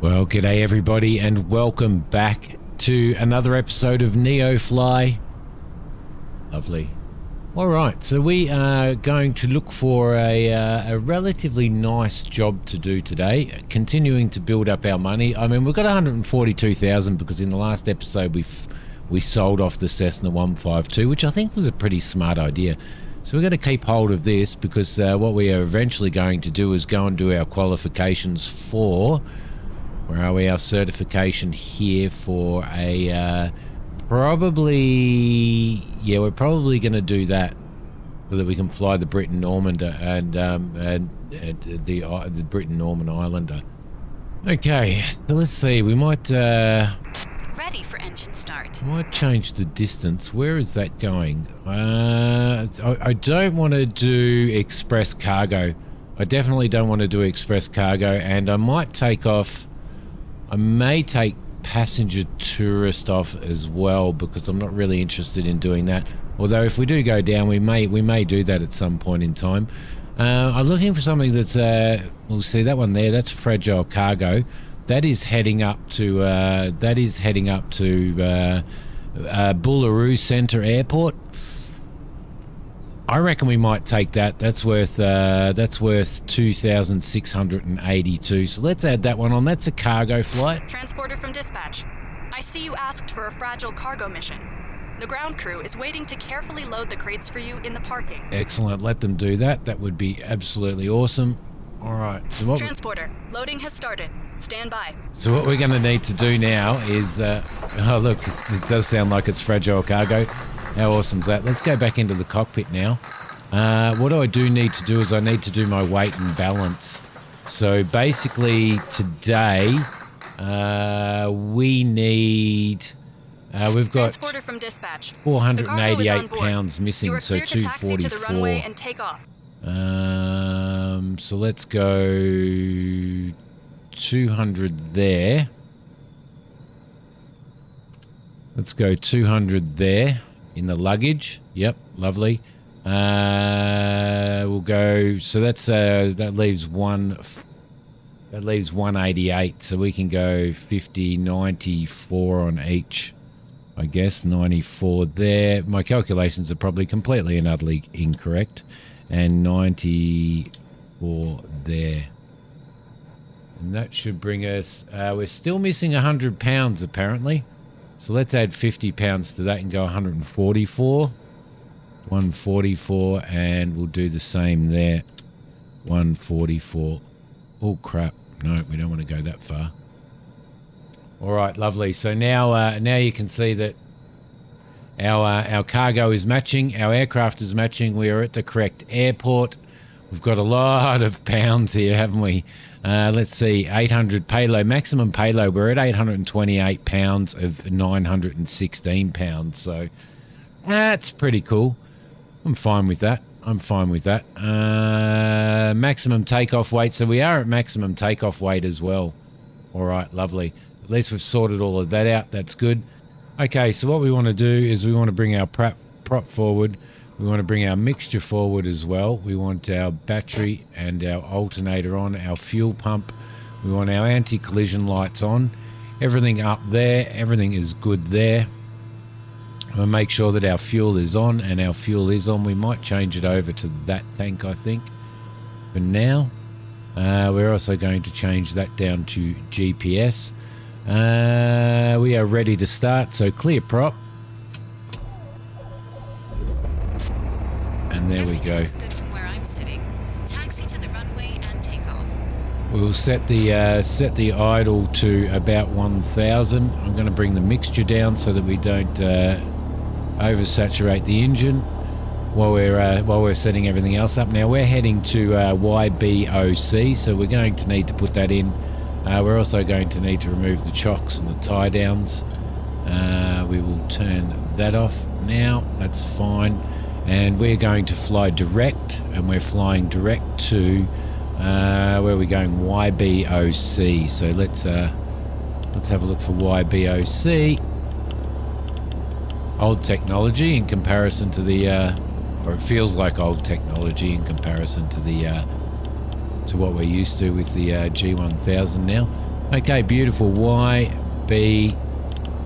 Well, g'day everybody and welcome back to another episode of NeoFly. Lovely. Alright, so we are going to look for a relatively nice job to do today, continuing to build up our money. I mean, we've got 142,000 because in the last episode we sold off the Cessna 152, which I think was a pretty smart idea. So we're going to keep hold of this because what we are eventually going to do is go and do our qualifications for... Where are we? Our certification here for a probably, yeah, we're probably going to do that so that we can fly the Britain Normand and the Britain Norman Islander. Okay, so let's see. We might ready for engine start. Might change the distance. Where is that going? I don't want to do express cargo. I definitely don't want to do express cargo, and I might take off. I may take passenger tourist off as well because I'm not really interested in doing that. Although if we do go down, we may do that at some point in time. I'm looking for something that's we'll see that one there. That's fragile cargo. That is heading up to Bullaroo Centre Airport. I reckon we might take that. That's worth 2,682. So let's add that one on. That's a cargo flight. Transporter from dispatch. I see you asked for a fragile cargo mission. The ground crew is waiting to carefully load the crates for you in the parking. Excellent. Let them do that. That would be absolutely awesome. All right. So what? Transporter. Loading has started. Stand by. So what we're going to need to do now is, oh look, it does sound like it's fragile cargo. How awesome is that? Let's go back into the cockpit now. What I do need to do is I need to do my weight and balance. So basically today we need, we've got Transporter from dispatch. 488 pounds missing, You are so clear to taxi to the 244. runway and take off. So let's go 200 there. Let's go 200 there in the luggage. Yep, lovely. We'll go. So that's that leaves 188. So we can go 50, 94 on each. I guess 94 there. My calculations are probably completely and utterly incorrect. And 94 there. And that should bring us, we're still missing 100 pounds apparently. So let's add 50 pounds to that and go 144. 144, and we'll do the same there. 144. Oh crap. No, we don't want to go that far. All right, lovely. So now you can see that our cargo is matching, our aircraft is matching. We are at the correct airport. We've got a lot of pounds here, haven't we? Let's see, 800 payload, maximum payload. We're at 828 pounds of 916 pounds. So that's pretty cool. I'm fine with that. Maximum takeoff weight. So we are at maximum takeoff weight as well. All right, lovely. At least we've sorted all of that out. That's good. Okay, so what we want to do is we want to bring our prop forward. We want to bring our mixture forward as well. We want our battery and our alternator on, our fuel pump. We want our anti-collision lights on. Everything up there. Everything is good there. We'll make sure that our fuel is on, and our fuel is on. We might change it over to that tank, I think. For now, we're also going to change that down to GPS. We are ready to start, so clear prop. And there we go. Looks good from where I'm sitting. Taxi to the runway and take off. We'll set the idle to about 1,000. I'm going to bring the mixture down so that we don't oversaturate the engine while we're setting everything else up. Now we're heading to YBOC, so we're going to need to put that in. We're also going to need to remove the chocks and the tie downs. We will turn that off now. That's fine. And we're going to fly direct, and we're flying direct to where we're going, YBOC. So let's have a look for YBOC. Old technology in comparison to the, or it feels like old technology in comparison to the to what we're used to with the G1000 now. Okay, beautiful. Y, B.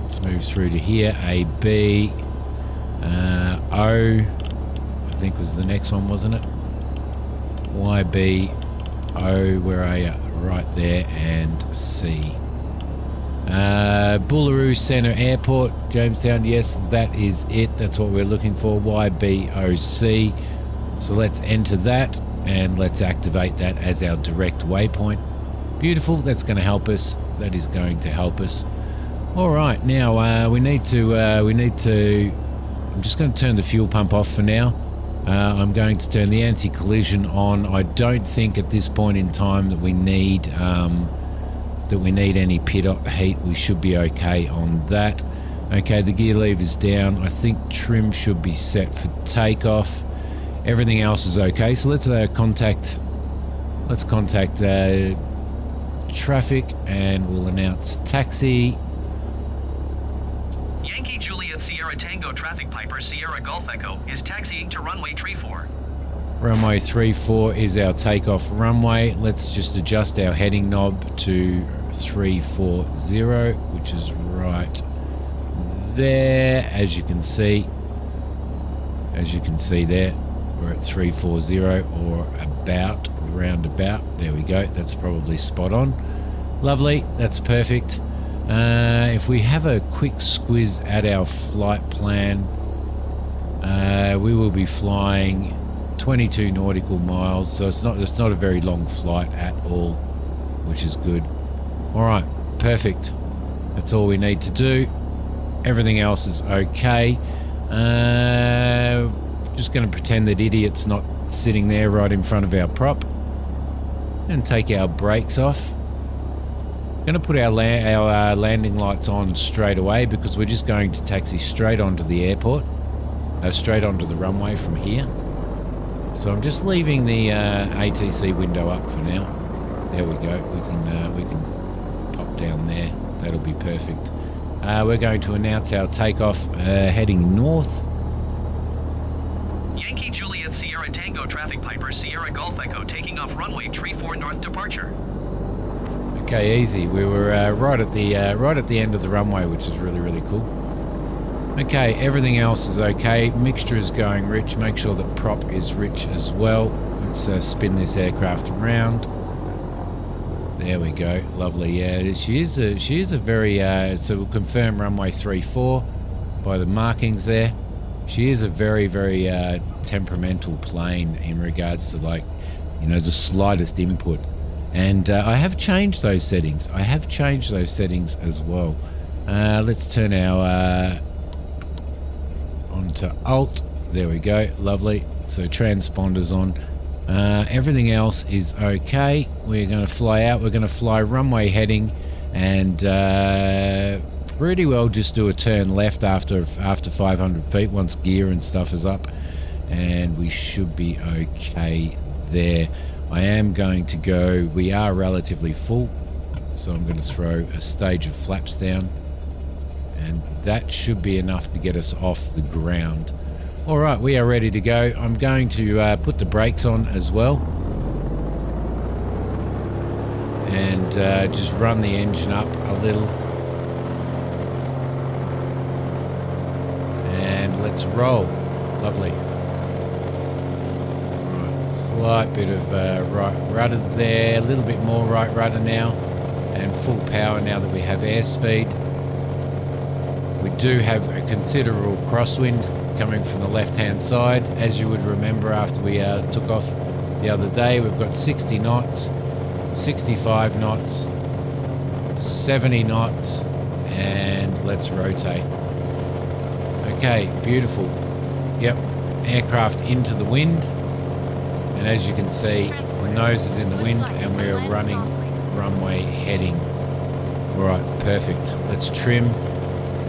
Let's move through to here. A, B. O. I think was the next one, wasn't it? Y, B, O. Where are you? Right there. And C. Boolaroo Center Airport, Jamestown. Yes, that is it. That's what we're looking for. YBOC. So let's enter that and let's activate that as our direct waypoint. Beautiful. That's going to help us. That is going to help us. All right. Now we need to. I'm just going to turn the fuel pump off for now. I'm going to turn the anti-collision on. I don't think at this point in time that we need. That we need any pit heat. We should be okay on that. Okay, the gear lever's down. I think trim should be set for takeoff. Everything else is okay. So let's contact traffic and we'll announce taxi. Yankee Juliet Sierra Tango Traffic Piper Sierra Golf Echo is taxiing to runway 34. Runway 34 is our takeoff runway. Let's just adjust our heading knob to 340, which is right there. As you can see there, we're at 340 or about, roundabout. There we go. That's probably spot on. Lovely. That's perfect. If we have a quick squiz at our flight plan, we will be flying 22 nautical miles, so it's not a very long flight at all, which is good. All right, perfect. That's all we need to do. Everything else is okay. Just going to pretend that idiot's not sitting there right in front of our prop, and take our brakes off. Going to put our landing lights on straight away because we're just going to taxi straight onto the airport, straight onto the runway from here. So I'm just leaving the ATC window up for now. There we go. We can pop down there. That'll be perfect. We're going to announce our takeoff heading north. Yankee Juliet Sierra Tango Traffic Piper Sierra Golf Echo taking off runway 34 north departure. Okay, easy. We were right at the end of the runway, which is really, really cool. Okay, everything else is okay. Mixture is going rich. Make sure that prop is rich as well. Let's spin this aircraft around. There we go. Lovely. Yeah, she is a very. So we'll confirm runway 34 by the markings there. She is a very, very temperamental plane in regards to, like, you know, the slightest input. And I have changed those settings. As well. Let's turn our onto Alt. There we go. Lovely. So transponders on. Everything else is okay. We're going to fly out. We're going to fly runway heading, and pretty well just do a turn left after 500 feet once gear and stuff is up, and we should be okay there. I am going to go. We are relatively full, so I'm going to throw a stage of flaps down, and that should be enough to get us off the ground. All right, we are ready to go. I'm going to put the brakes on as well, and just run the engine up a little, and let's roll. Lovely. Slight bit of right rudder there, a little bit more right rudder now, and full power now that we have airspeed. We do have a considerable crosswind coming from the left-hand side. As you would remember after we took off the other day, we've got 60 knots, 65 knots, 70 knots, and let's rotate. Okay, beautiful. Yep, aircraft into the wind. And as you can see, the nose is in the wind and we're running runway heading. All right, perfect. Let's trim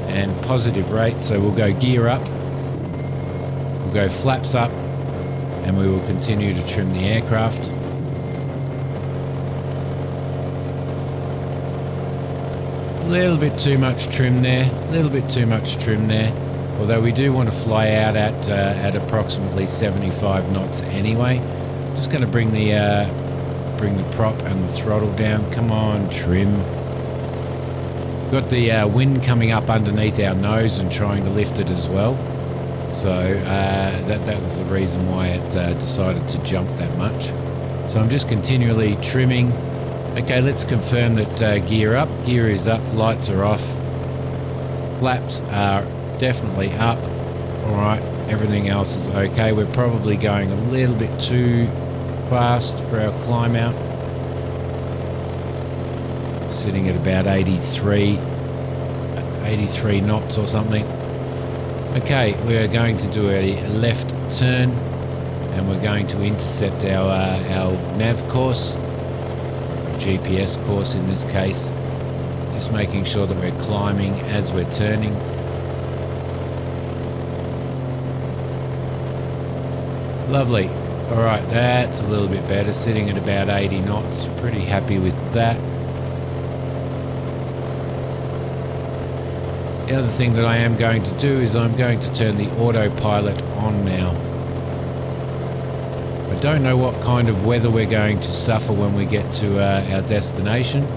and positive rate. So we'll go gear up, we'll go flaps up, and we will continue to trim the aircraft. A little bit too much trim there, although we do want to fly out at approximately 75 knots anyway. Just going to bring the prop and the throttle down. Come on, trim. Got the wind coming up underneath our nose and trying to lift it as well. So that was the reason why it decided to jump that much. So I'm just continually trimming. Okay, let's confirm that gear up. Gear is up, lights are off. Flaps are definitely up. All right, everything else is okay. We're probably going a little bit too fast for our climb out. Sitting at about 83 knots or something. Okay, we're going to do a left turn and we're going to intercept our nav course, GPS course in this case. Just making sure that we're climbing as we're turning. Lovely. All right, that's a little bit better, sitting at about 80 knots. Pretty happy with that. The other thing that I am going to do is I'm going to turn the autopilot on now. I don't know what kind of weather we're going to suffer when we get to our destination,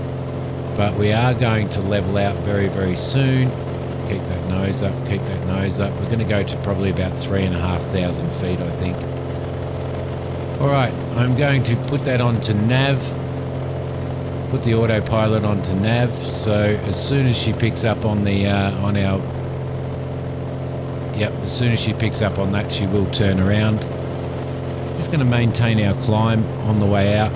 but we are going to level out very, very soon. Keep that nose up, keep that nose up. We're going to go to probably about 3,500 feet, I think. All right, I'm going to put that onto nav. Put the autopilot onto nav, so as soon as she picks up on the as soon as she picks up on that, she will turn around. Just going to maintain our climb on the way out.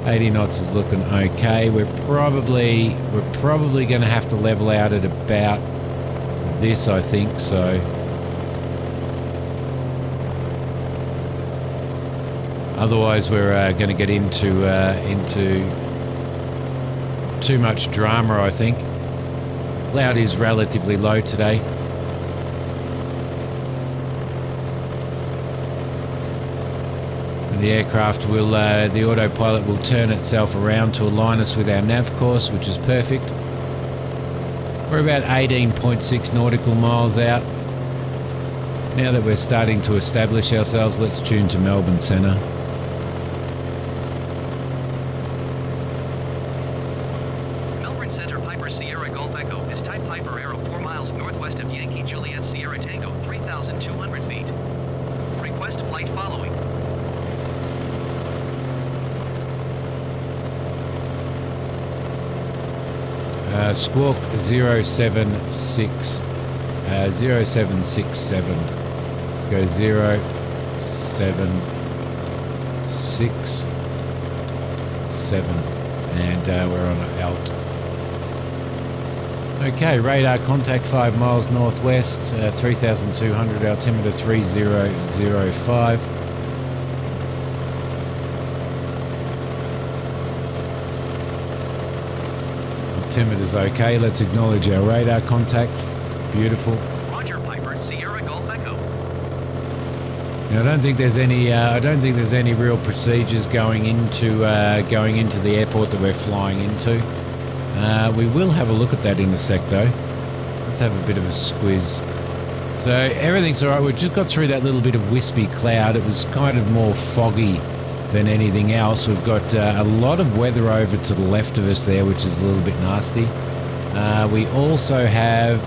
80 knots is looking okay. We're probably going to have to level out at about this, I think. So otherwise, we're going to get into too much drama, I think. Cloud is relatively low today. And the aircraft will, the autopilot will turn itself around to align us with our nav course, which is perfect. We're about 18.6 nautical miles out. Now that we're starting to establish ourselves, let's tune to Melbourne Centre. Squawk 0767. Let's go 0767, and we're on alt. Okay, radar contact 5 miles northwest, 3,200, altimeter 3005. Altimeter's okay. Let's acknowledge our radar contact. Beautiful. Roger, Piper. Sierra Golf Echo. Now, I don't think there's any real procedures going into the airport that we're flying into. We will have a look at that in a sec, though. Let's have a bit of a squiz. So everything's all right. We've just got through that little bit of wispy cloud. It was kind of more foggy than anything else. We've got a lot of weather over to the left of us there, which is a little bit nasty. We also have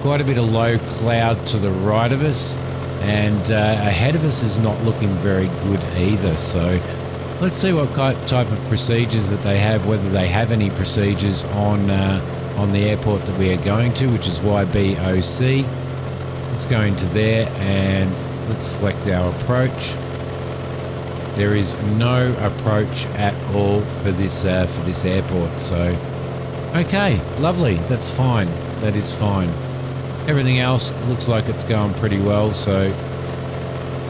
quite a bit of low cloud to the right of us, and ahead of us is not looking very good either. So let's see what type of procedures that they have, whether they have any procedures on the airport that we are going to, which is YBOC. Let's go into there and let's select our approach. There is no approach at all for this airport. So, okay, lovely. That's fine. That is fine. Everything else looks like it's going pretty well. So,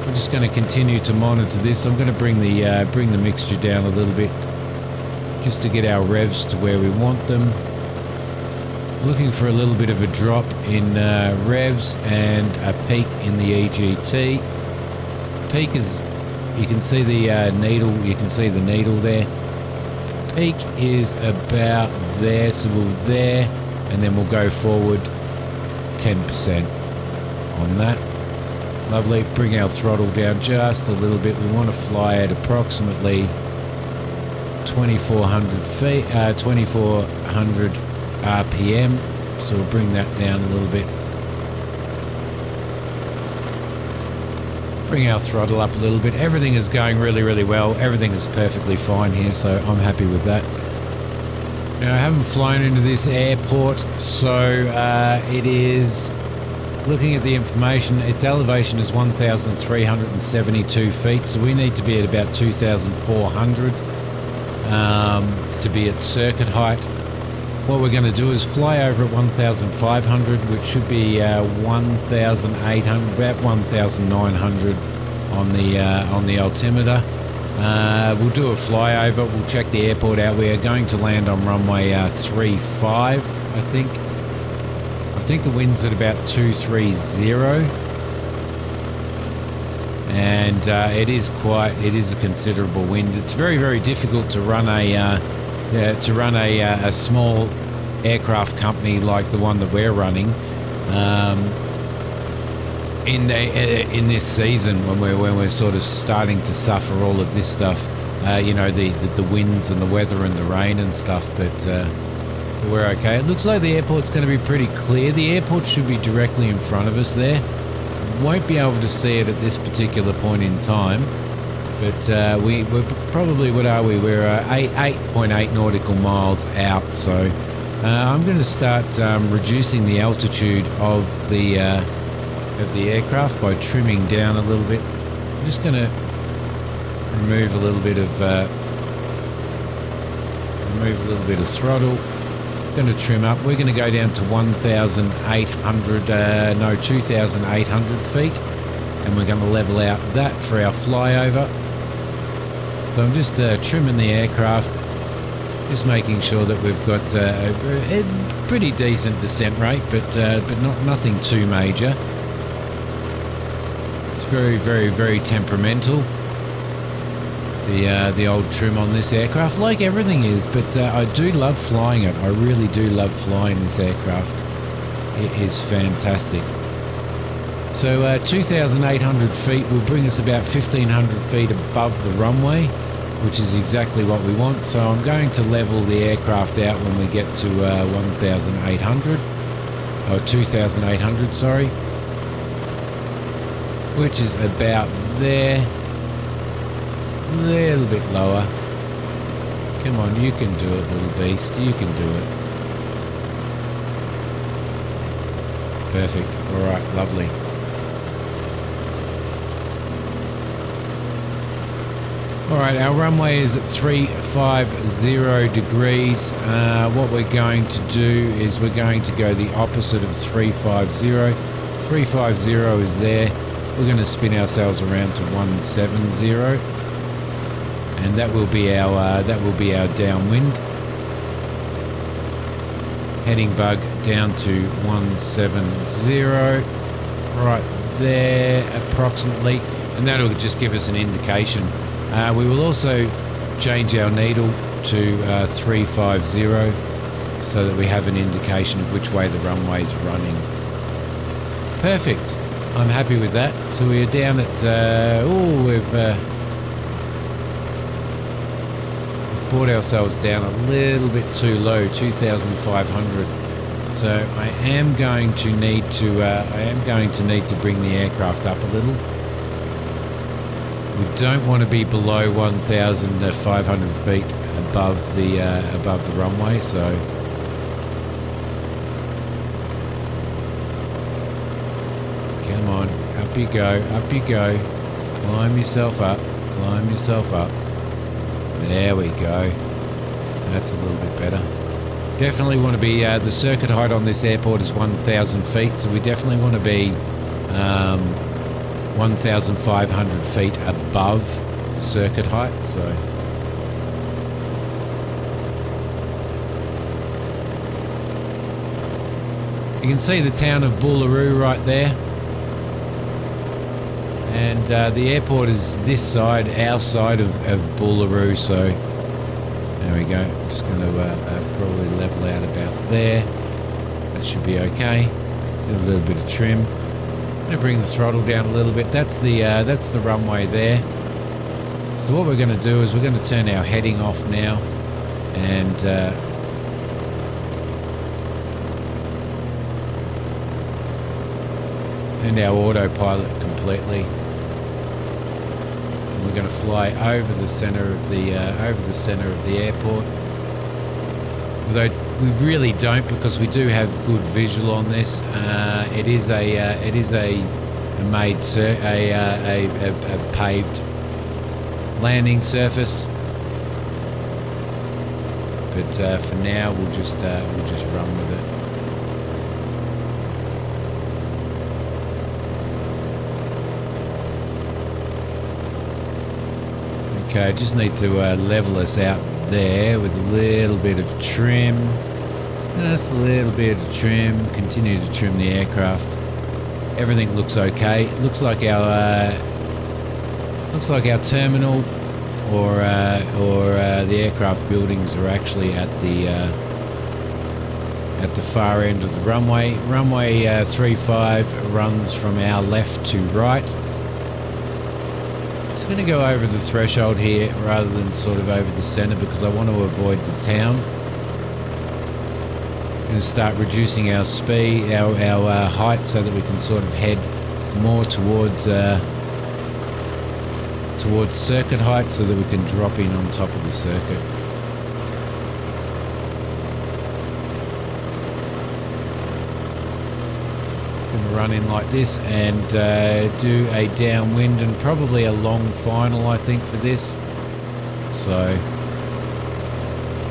we're just going to continue to monitor this. I'm going to bring the mixture down a little bit, just to get our revs to where we want them. Looking for a little bit of a drop in revs and a peak in the EGT. Peak is. You can see the needle. You can see the needle there. Peak is about there, so we'll there, and then we'll go forward 10% on that. Lovely. Bring our throttle down just a little bit. We want to fly at approximately 2400 feet, 2400 RPM. So we'll bring that down a little bit. Bring our throttle up a little bit. Everything is going really, really well. Everything is perfectly fine here, so I'm happy with that. Now, I haven't flown into this airport, so it is, looking at the information, its elevation is 1,372 feet, so we need to be at about 2,400 to be at circuit height. What we're going to do is fly over at 1,500, which should be 1,800, about 1,900 on the altimeter. We'll do a flyover. We'll check the airport out. We are going to land on runway 35, I think. I think the wind's at about 230, and it is a considerable wind. It's very, very difficult to run a small aircraft company like the one that we're running in this season when we're sort of starting to suffer all of this stuff, you know, the winds and the weather and the rain and stuff, but we're okay. It looks like the airport's going to be pretty clear. The airport should be directly in front of us there. Won't be able to see it at this particular point in time, but we're probably, what are we? We're 8.8 nautical miles out, so I'm going to start reducing the altitude of the aircraft by trimming down a little bit. I'm just going to remove a little bit of throttle. Going to trim up. We're going to go down to 2,800 feet, and we're going to level out that for our flyover. So I'm just trimming the aircraft, just making sure that we've got a pretty decent descent rate, but nothing too major. It's very, very, very temperamental, the old trim on this aircraft, like everything is, but I do love flying it. I really do love flying this aircraft. It is fantastic. So 2,800 feet will bring us about 1,500 feet above the runway, which is exactly what we want. So I'm going to level the aircraft out when we get to 1,800, or 2,800, sorry, which is about there. A little bit lower. Come on, you can do it, little beast. You can do it. Perfect. All right, lovely. All right, our runway is at 350 degrees. What we're going to do is we're going to go the opposite of 350. 350 is there. We're going to spin ourselves around to 170. And that will be our downwind. Heading bug down to 170, right there approximately, and that'll just give us an indication. We will also change our needle to 350 so that we have an indication of which way the runway is running. Perfect. I'm happy with that. So we are down at we've brought ourselves down a little bit too low, 2,500. So I am going to need to bring the aircraft up a little. We don't want to be below 1,500 feet above the runway. So come on, up you go, up you go. Climb yourself up, climb yourself up. There we go. That's a little bit better. Definitely want to be, the circuit height on this airport is 1,000 feet, so we definitely want to be 1,500 feet above the circuit height. So you can see the town of Boolaroo right there. And the airport is this side, our side of Boolaroo, so there we go. I'm just going to probably level out about there. That should be okay. Do a little bit of trim. I'm going to bring the throttle down a little bit. That's the runway there. So what we're going to do is we're going to turn our heading off now, and our autopilot completely. And we're going to fly over the center of the airport. Although we really don't, because we do have good visual on this. It is a paved landing surface, but for now we'll just run with it. Okay, I just need to level us out there with a little bit of trim. Just a little bit of trim. Continue to trim the aircraft. Everything looks okay. It looks like our terminal or the aircraft buildings are actually at the far end of the runway. Runway 35 runs from our left to right. Just going to go over the threshold here rather than sort of over the center, because I want to avoid the town. Going to start reducing our speed, our height, so that we can sort of head more towards circuit height, so that we can drop in on top of the circuit. Going to run in like this and do a downwind and probably a long final, I think, for this. So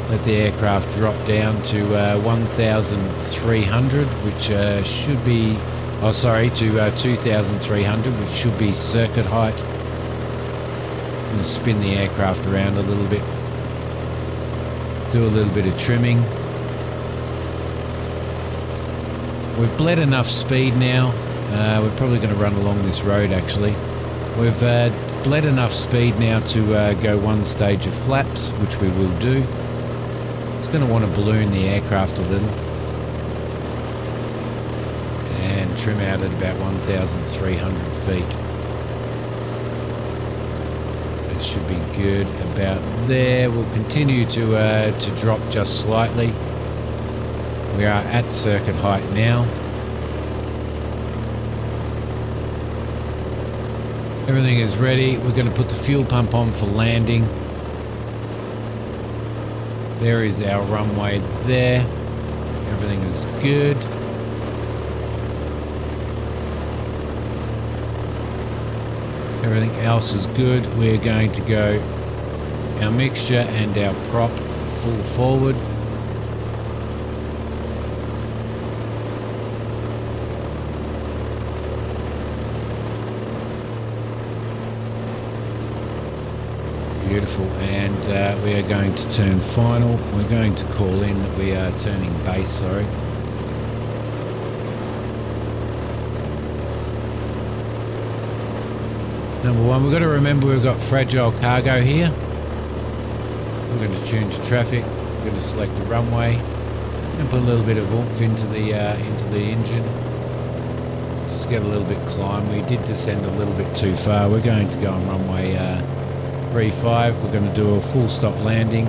let the aircraft drop down to 1,300, which should be, to 2,300, which should be circuit height. And spin the aircraft around a little bit. Do a little bit of trimming. We've bled enough speed now. We're probably going to run along this road, actually. We've bled enough speed now to go one stage of flaps, which we will do. It's going to want to balloon the aircraft a little. And trim out at about 1,300 feet. That should be good about there. We'll continue to drop just slightly. We are at circuit height now. Everything is ready. We're going to put the fuel pump on for landing. There is our runway there. Everything is good. Everything else is good. We're going to go our mixture and our prop full forward. Beautiful, and we are going to turn final. We're going to call in that we are turning base, sorry. Number one, we've got to remember we've got fragile cargo here. So we're going to tune to traffic. We're going to select the runway and put a little bit of oomph into the engine. Just get a little bit climb. We did descend a little bit too far. We're going to go on runway 35. We're going to do a full stop landing,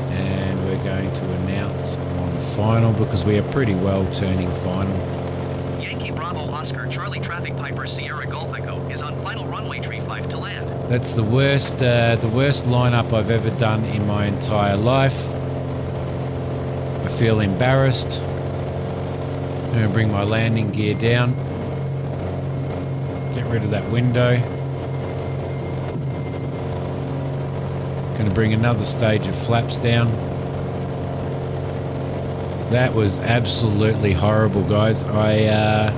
and we're going to announce on final, because we are pretty well turning final. Yankee Bravo Oscar Charlie Traffic Piper Sierra Golf Echo is on final runway 35 to land. That's the worst lineup I've ever done in my entire life. I feel embarrassed. I'm going to bring my landing gear down. Get rid of that window. Going to bring another stage of flaps down. That was absolutely horrible, guys. I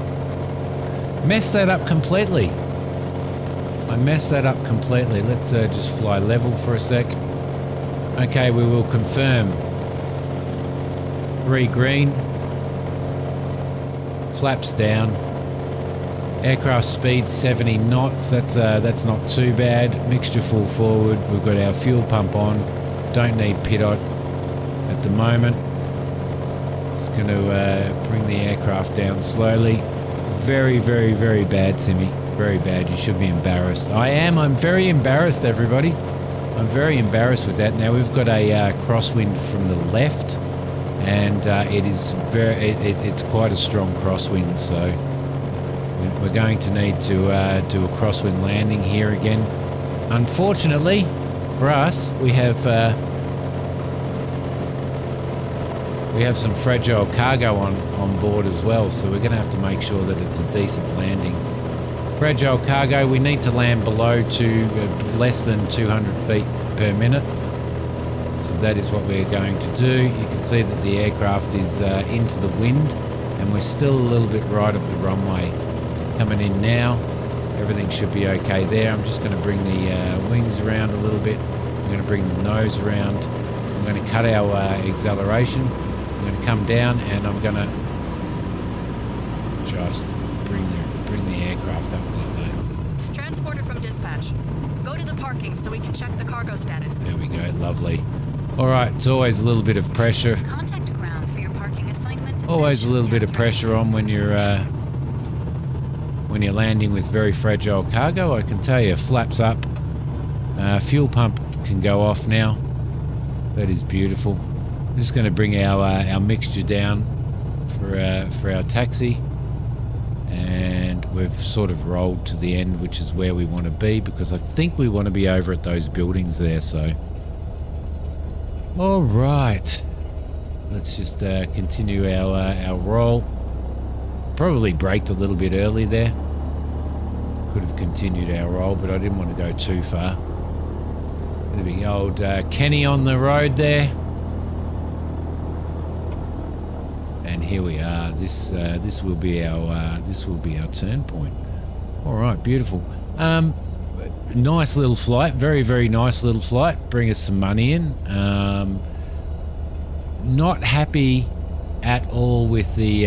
messed that up completely. Let's just fly level for a sec. Okay, we will confirm. 3 green. Flaps down. Aircraft speed 70 knots. That's not too bad. Mixture full forward. We've got our fuel pump on. Don't need pitot at the moment. Just going to bring the aircraft down slowly. Very, very, very bad, Simi. very bad. You should be embarrassed. I am. I'm very embarrassed, everybody. I'm very embarrassed with that. Now we've got a crosswind from the left, and it's quite a strong crosswind. So we're going to need to do a crosswind landing here again. Unfortunately for us, we have some fragile cargo on board as well, so we're going to have to make sure that it's a decent landing. Fragile cargo, we need to land below to less than 200 feet per minute. So that is what we're going to do. You can see that the aircraft is into the wind, and we're still a little bit right of the runway. Coming in now, everything should be okay there. I'm just going to bring the wings around a little bit. I'm going to bring the nose around. I'm going to cut our acceleration. I'm going to come down, and I'm going to just bring the aircraft up like that. Transporter from dispatch. Go to the parking so we can check the cargo status. There we go, lovely. All right, it's always a little bit of pressure. Contact ground for your parking assignment. Always a little bit of pressure on when you're landing with very fragile cargo. I can tell you, flaps up. Fuel pump can go off now. That is beautiful. I'm just going to bring our mixture down for our taxi, and we've sort of rolled to the end, which is where we want to be, because I think we want to be over at those buildings there. So, all right, let's just continue our roll. Probably braked a little bit early there. Could have continued our roll, but I didn't want to go too far. There we go, old Kenny on the road there. And here we are. This will be our turn point. All right, beautiful. Nice little flight. Very, very nice little flight. Bring us some money in. Not happy at all with the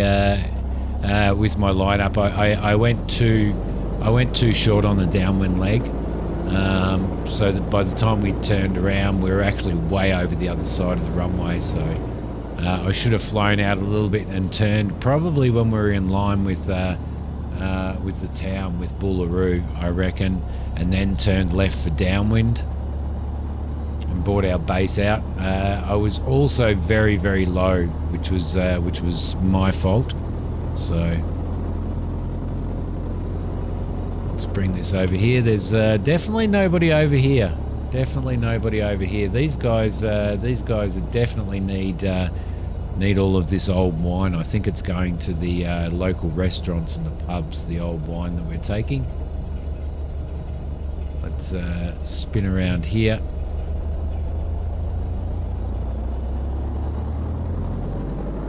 with my lineup. I went too short on the downwind leg. So that by the time we turned around, we were actually way over the other side of the runway. So I should have flown out a little bit and turned probably when we were in line with the town, with Boolaroo, I reckon, and then turned left for downwind and brought our base out. I was also very, very low, which was my fault. So let's bring this over here. There's definitely nobody over here. Definitely nobody over here. These guys definitely need all of this old wine. I think it's going to the local restaurants and the pubs, the old wine that we're taking. Let's spin around here.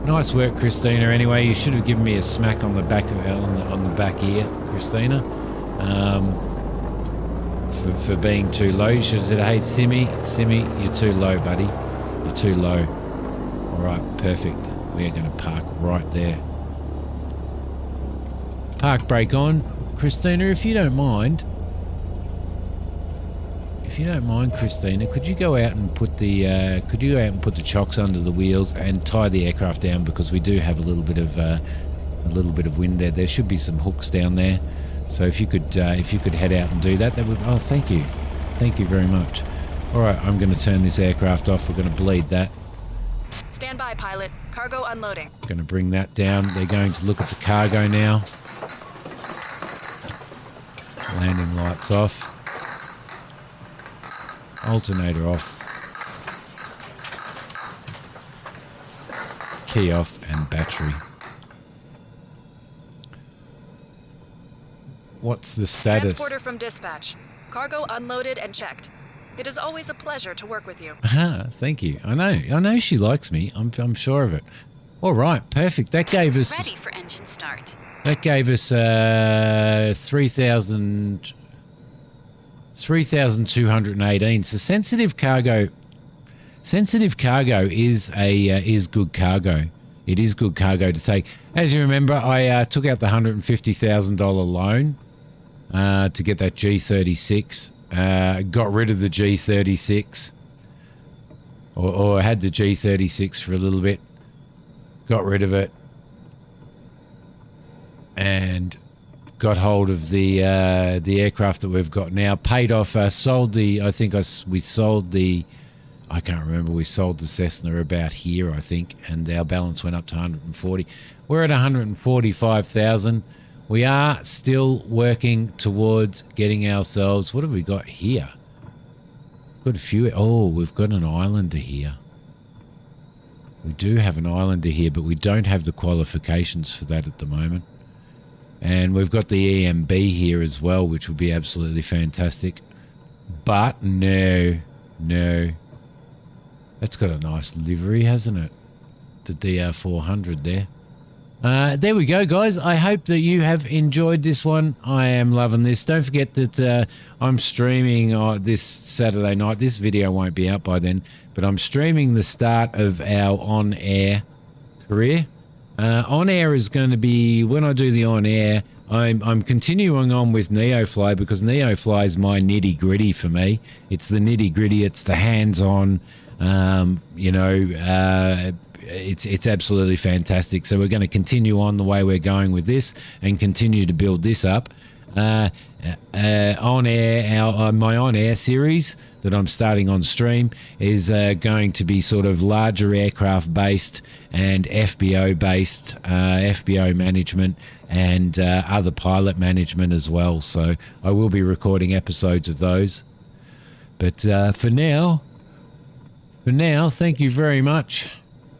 Nice work, Christina. Anyway, you should have given me a smack on the back on the back ear, Christina, for being too low. You should have said, "Hey, Simi, you're too low, buddy. You're too low." All right, perfect. We are going to park right there. Park brake on, Christina. If you don't mind, Christina, could you go out and put the chocks under the wheels and tie the aircraft down, because we do have a little bit of wind there. There should be some hooks down there. So if you could head out and do that, that would. Oh, thank you very much. All right, I'm going to turn this aircraft off. We're going to bleed that. Stand by, pilot. Cargo unloading. Going to bring that down. They're going to look at the cargo now. Landing lights off. Alternator off. Key off and battery. What's the status? Transporter from dispatch. Cargo unloaded and checked. It is always a pleasure to work with you. Thank you. I know she likes me. I'm sure of it. All right, perfect. That gave us. Ready for engine start. That gave us 3,218. So sensitive cargo is good cargo. It is good cargo to take. As you remember, I took out the $150,000 loan to get that G36. Got rid of the G36, or had the G36 for a little bit. Got rid of it and got hold of the aircraft that we've got now, paid off, sold the, we sold the, I can't remember, we sold the Cessna about here, I think, and our balance went up to 140. We're at 145,000. We are still working towards getting ourselves, what have we got here? Got a few, oh, we've got an Islander here. We do have an Islander here, but we don't have the qualifications for that at the moment. And we've got the EMB here as well, which would be absolutely fantastic. But no. That's got a nice livery, hasn't it? The DR400 there. There we go, guys. I hope that you have enjoyed this one. I am loving this. Don't forget that I'm streaming this Saturday night. This video won't be out by then, but I'm streaming the start of our on-air career. On-air is going to be, when I do the on-air, I'm continuing on with NeoFly because NeoFly is my nitty-gritty for me. It's the nitty-gritty. It's the hands-on, it's absolutely fantastic. So we're going to continue on the way we're going with this and continue to build this up. On air, my on-air series that I'm starting on stream is going to be sort of larger aircraft based and FBO based, FBO management and other pilot management as well. So I will be recording episodes of those. But for now, thank you very much.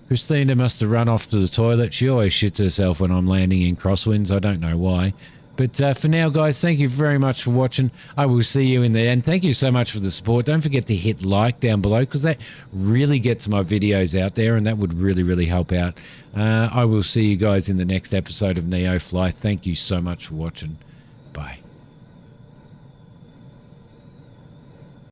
Christina must have run off to the toilet. She always shits herself when I'm landing in crosswinds. I don't know why. But for now, guys, thank you very much for watching. I will see you in the end. Thank you so much for the support. Don't forget to hit like down below because that really gets my videos out there and that would really, really help out. I will see you guys in the next episode of NeoFly. Thank you so much for watching.